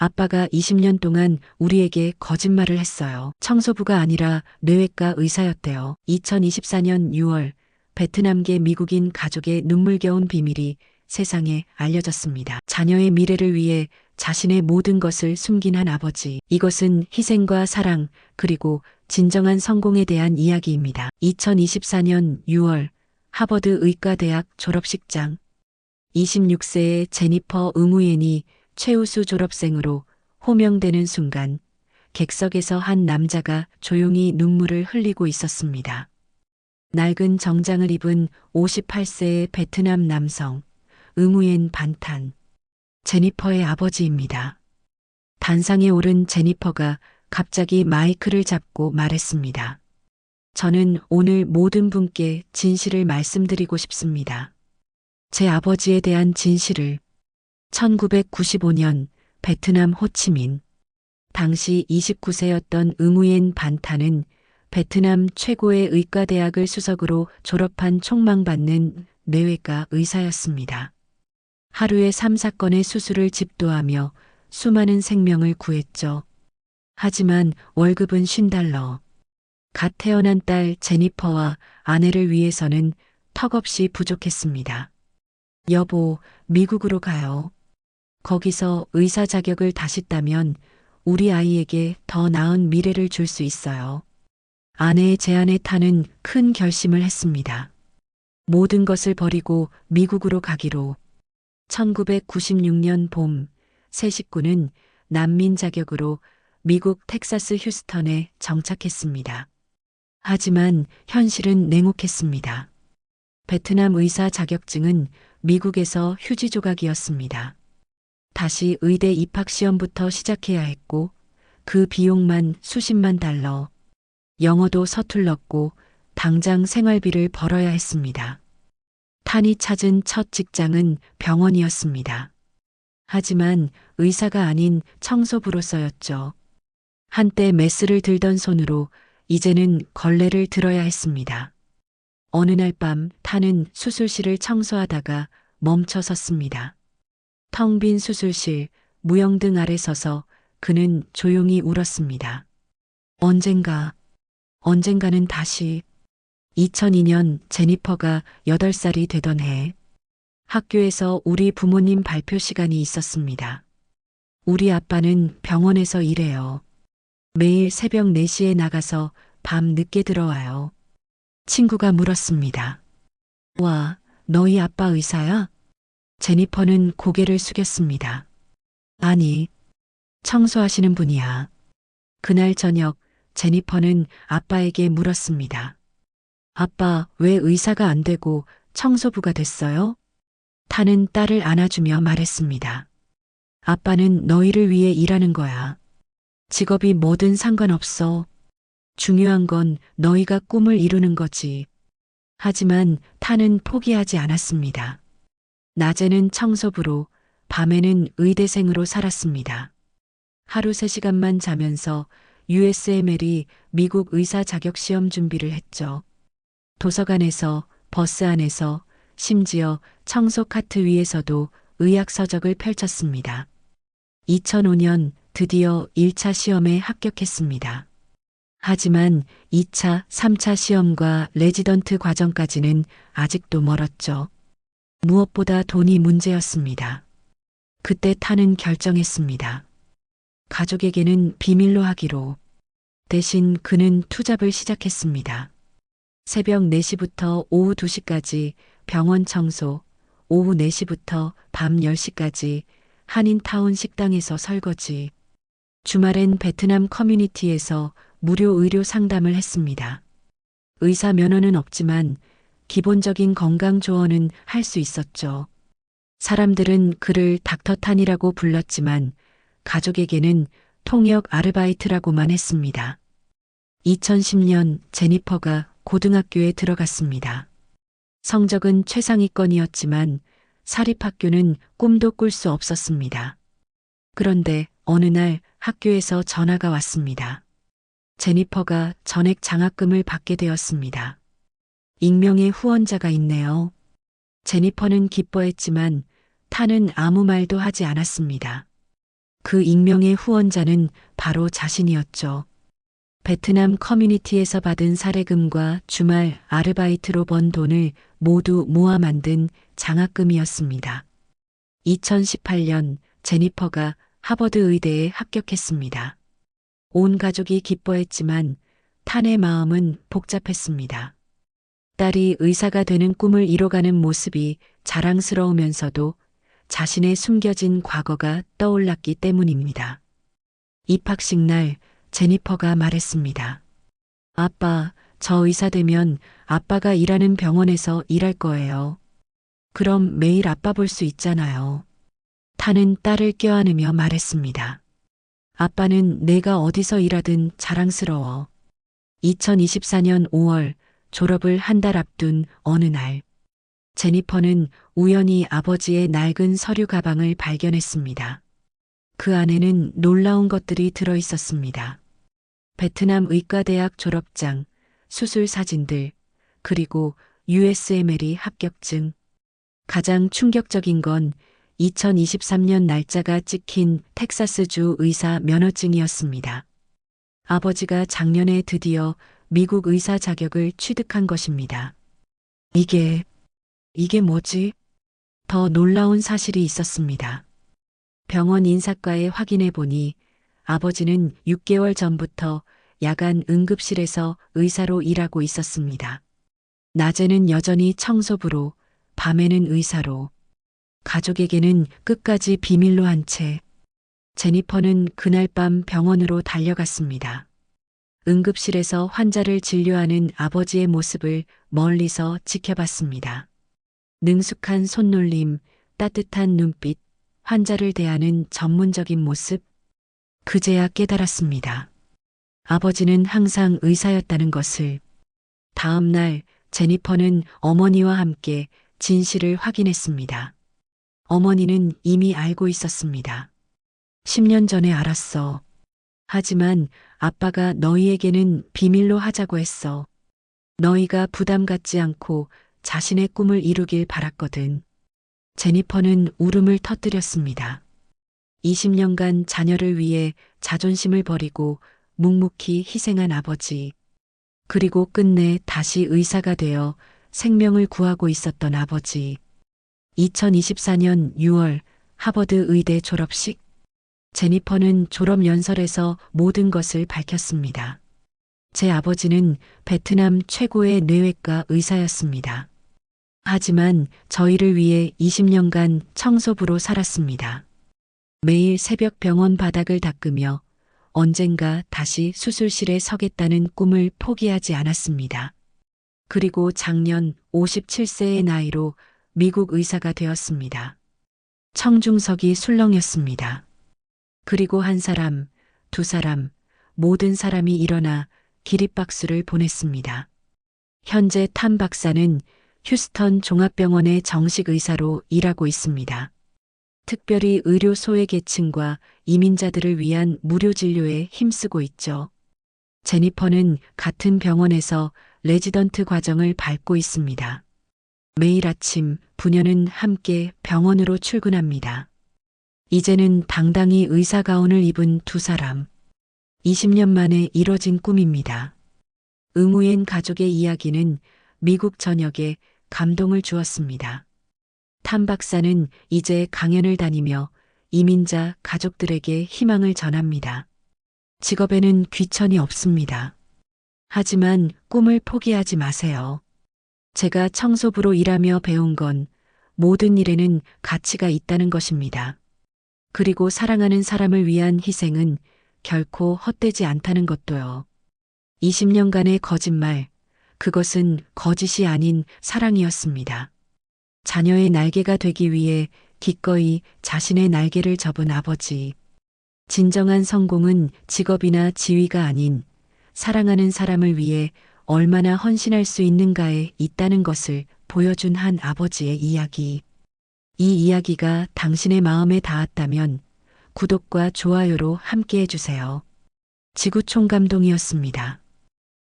아빠가 20년 동안 우리에게 거짓말을 했어요. 청소부가 아니라 뇌외과 의사였대요. 2024년 6월 베트남계 미국인 가족의 눈물겨운 비밀이 세상에 알려졌습니다. 자녀의 미래를 위해 자신의 모든 것을 숨긴 한 아버지. 이것은 희생과 사랑, 그리고 진정한 성공에 대한 이야기입니다. 2024년 6월 하버드 의과대학 졸업식장. 26세의 제니퍼 응우옌이 최우수 졸업생으로 호명되는 순간 객석에서 한 남자가 조용히 눈물을 흘리고 있었습니다. 낡은 정장을 입은 58세의 베트남 남성, 응우옌 반탄, 제니퍼의 아버지입니다. 단상에 오른 제니퍼가 갑자기 마이크를 잡고 말했습니다. 저는 오늘 모든 분께 진실을 말씀드리고 싶습니다. 제 아버지에 대한 진실을. 1995년 베트남 호치민. 당시 29세였던 응우옌 반탄은 베트남 최고의 의과대학을 수석으로 졸업한 촉망받는 뇌외과 의사였습니다. 하루에 3-4건의 수술을 집도하며 수많은 생명을 구했죠. 하지만 월급은 $50. 갓 태어난 딸 제니퍼와 아내를 위해서는 턱없이 부족했습니다. 여보, 미국으로 가요. 거기서 의사 자격을 다시 따면 우리 아이에게 더 나은 미래를 줄 수 있어요. 아내의 제안에 타는 큰 결심을 했습니다. 모든 것을 버리고 미국으로 가기로. 1996년 봄, 세 식구는 난민 자격으로 미국 텍사스 휴스턴에 정착했습니다. 하지만 현실은 냉혹했습니다. 베트남 의사 자격증은 미국에서 휴지 조각이었습니다. 다시 의대 입학 시험부터 시작해야 했고 그 비용만 수십만 달러. 영어도 서툴렀고 당장 생활비를 벌어야 했습니다. 탄이 찾은 첫 직장은 병원이었습니다. 하지만 의사가 아닌 청소부로서였죠. 한때 메스를 들던 손으로 이제는 걸레를 들어야 했습니다. 어느 날 밤 탄은 수술실을 청소하다가 멈춰 섰습니다. 텅 빈 수술실, 무영등 아래 서서 그는 조용히 울었습니다. 언젠가는 다시. 2002년 제니퍼가 8살이 되던 해, 학교에서 우리 부모님 발표 시간이 있었습니다. 우리 아빠는 병원에서 일해요. 매일 새벽 4시에 나가서 밤 늦게 들어와요. 친구가 물었습니다. 와, 너희 아빠 의사야? 제니퍼는 고개를 숙였습니다. 아니, 청소하시는 분이야. 그날 저녁 제니퍼는 아빠에게 물었습니다. 아빠, 왜 의사가 안 되고 청소부가 됐어요? 타는 딸을 안아주며 말했습니다. 아빠는 너희를 위해 일하는 거야. 직업이 뭐든 상관없어. 중요한 건 너희가 꿈을 이루는 거지. 하지만 타는 포기하지 않았습니다. 낮에는 청소부로, 밤에는 의대생으로 살았습니다. 하루 3시간만 자면서 USML이 미국 의사 자격 시험 준비를 했죠. 도서관에서, 버스 안에서, 심지어 청소 카트 위에서도 의학 서적을 펼쳤습니다. 2005년 드디어 1차 시험에 합격했습니다. 하지만 2차, 3차 시험과 레지던트 과정까지는 아직도 멀었죠. 무엇보다 돈이 문제였습니다. 그때 타는 결정했습니다. 가족에게는 비밀로 하기로. 대신 그는 투잡을 시작했습니다. 새벽 4시부터 오후 2시까지 병원 청소, 오후 4시부터 밤 10시까지 한인타운 식당에서 설거지. 주말엔 베트남 커뮤니티에서 무료 의료 상담을 했습니다. 의사 면허는 없지만 기본적인 건강 조언은 할 수 있었죠. 사람들은 그를 닥터탄이라고 불렀지만 가족에게는 통역 아르바이트라고만 했습니다. 2010년 제니퍼가 고등학교에 들어갔습니다. 성적은 최상위권이었지만 사립학교는 꿈도 꿀 수 없었습니다. 그런데 어느 날 학교에서 전화가 왔습니다. 제니퍼가 전액 장학금을 받게 되었습니다. 익명의 후원자가 있네요. 제니퍼는 기뻐했지만 타는 아무 말도 하지 않았습니다. 그 익명의 후원자는 바로 자신이었죠. 베트남 커뮤니티에서 받은 사례금과 주말 아르바이트로 번 돈을 모두 모아 만든 장학금이었습니다. 2018년 제니퍼가 하버드 의대에 합격했습니다. 온 가족이 기뻐했지만 탄의 마음은 복잡했습니다. 딸이 의사가 되는 꿈을 이뤄가는 모습이 자랑스러우면서도 자신의 숨겨진 과거가 떠올랐기 때문입니다. 입학식 날 제니퍼가 말했습니다. 아빠, 저 의사 되면 아빠가 일하는 병원에서 일할 거예요. 그럼 매일 아빠 볼 수 있잖아요. 타는 딸을 껴안으며 말했습니다. 아빠는 내가 어디서 일하든 자랑스러워. 2024년 5월 졸업을 한 달 앞둔 어느 날, 제니퍼는 우연히 아버지의 낡은 서류 가방을 발견했습니다. 그 안에는 놀라운 것들이 들어 있었습니다. 베트남 의과대학 졸업장, 수술 사진들, 그리고 USMLE 합격증. 가장 충격적인 건 2023년 날짜가 찍힌 텍사스주 의사 면허증이었습니다. 아버지가 작년에 드디어 미국 의사 자격을 취득한 것입니다. 이게 뭐지? 더 놀라운 사실이 있었습니다. 병원 인사과에 확인해 보니 아버지는 6개월 전부터 야간 응급실에서 의사로 일하고 있었습니다. 낮에는 여전히 청소부로, 밤에는 의사로. 가족에게는 끝까지 비밀로 한 채. 제니퍼는 그날 밤 병원으로 달려갔습니다. 응급실에서 환자를 진료하는 아버지의 모습을 멀리서 지켜봤습니다. 능숙한 손놀림, 따뜻한 눈빛, 환자를 대하는 전문적인 모습. 그제야 깨달았습니다. 아버지는 항상 의사였다는 것을. 다음 날 제니퍼는 어머니와 함께 진실을 확인했습니다. 어머니는 이미 알고 있었습니다. 10년 전에 알았어. 하지만 아빠가 너희에게는 비밀로 하자고 했어. 너희가 부담 갖지 않고 자신의 꿈을 이루길 바랐거든. 제니퍼는 울음을 터뜨렸습니다. 20년간 자녀를 위해 자존심을 버리고 묵묵히 희생한 아버지. 그리고 끝내 다시 의사가 되어 생명을 구하고 있었던 아버지. 2024년 6월 하버드 의대 졸업식. 제니퍼는 졸업 연설에서 모든 것을 밝혔습니다. 제 아버지는 베트남 최고의 뇌외과 의사였습니다. 하지만 저희를 위해 20년간 청소부로 살았습니다. 매일 새벽 병원 바닥을 닦으며 언젠가 다시 수술실에 서겠다는 꿈을 포기하지 않았습니다. 그리고 작년 57세의 나이로 미국 의사가 되었습니다. 청중석이 술렁였습니다. 그리고 한 사람, 두 사람, 모든 사람이 일어나 기립박수를 보냈습니다. 현재 탐 박사는 휴스턴 종합병원의 정식 의사로 일하고 있습니다. 특별히 의료 소외계층과 이민자들을 위한 무료 진료에 힘쓰고 있죠. 제니퍼는 같은 병원에서 레지던트 과정을 밟고 있습니다. 매일 아침 부녀는 함께 병원으로 출근합니다. 이제는 당당히 의사 가운을 입은 두 사람. 20년 만에 이뤄진 꿈입니다. 응우엔 가족의 이야기는 미국 전역에 감동을 주었습니다. 탐 박사는 이제 강연을 다니며 이민자 가족들에게 희망을 전합니다. 직업에는 귀천이 없습니다. 하지만 꿈을 포기하지 마세요. 제가 청소부로 일하며 배운 건 모든 일에는 가치가 있다는 것입니다. 그리고 사랑하는 사람을 위한 희생은 결코 헛되지 않다는 것도요. 20년간의 거짓말, 그것은 거짓이 아닌 사랑이었습니다. 자녀의 날개가 되기 위해 기꺼이 자신의 날개를 접은 아버지. 진정한 성공은 직업이나 지위가 아닌 사랑하는 사람을 위해 얼마나 헌신할 수 있는가에 있다는 것을 보여준 한 아버지의 이야기. 이 이야기가 당신의 마음에 닿았다면 구독과 좋아요로 함께 해주세요. 지구촌감동이었습니다.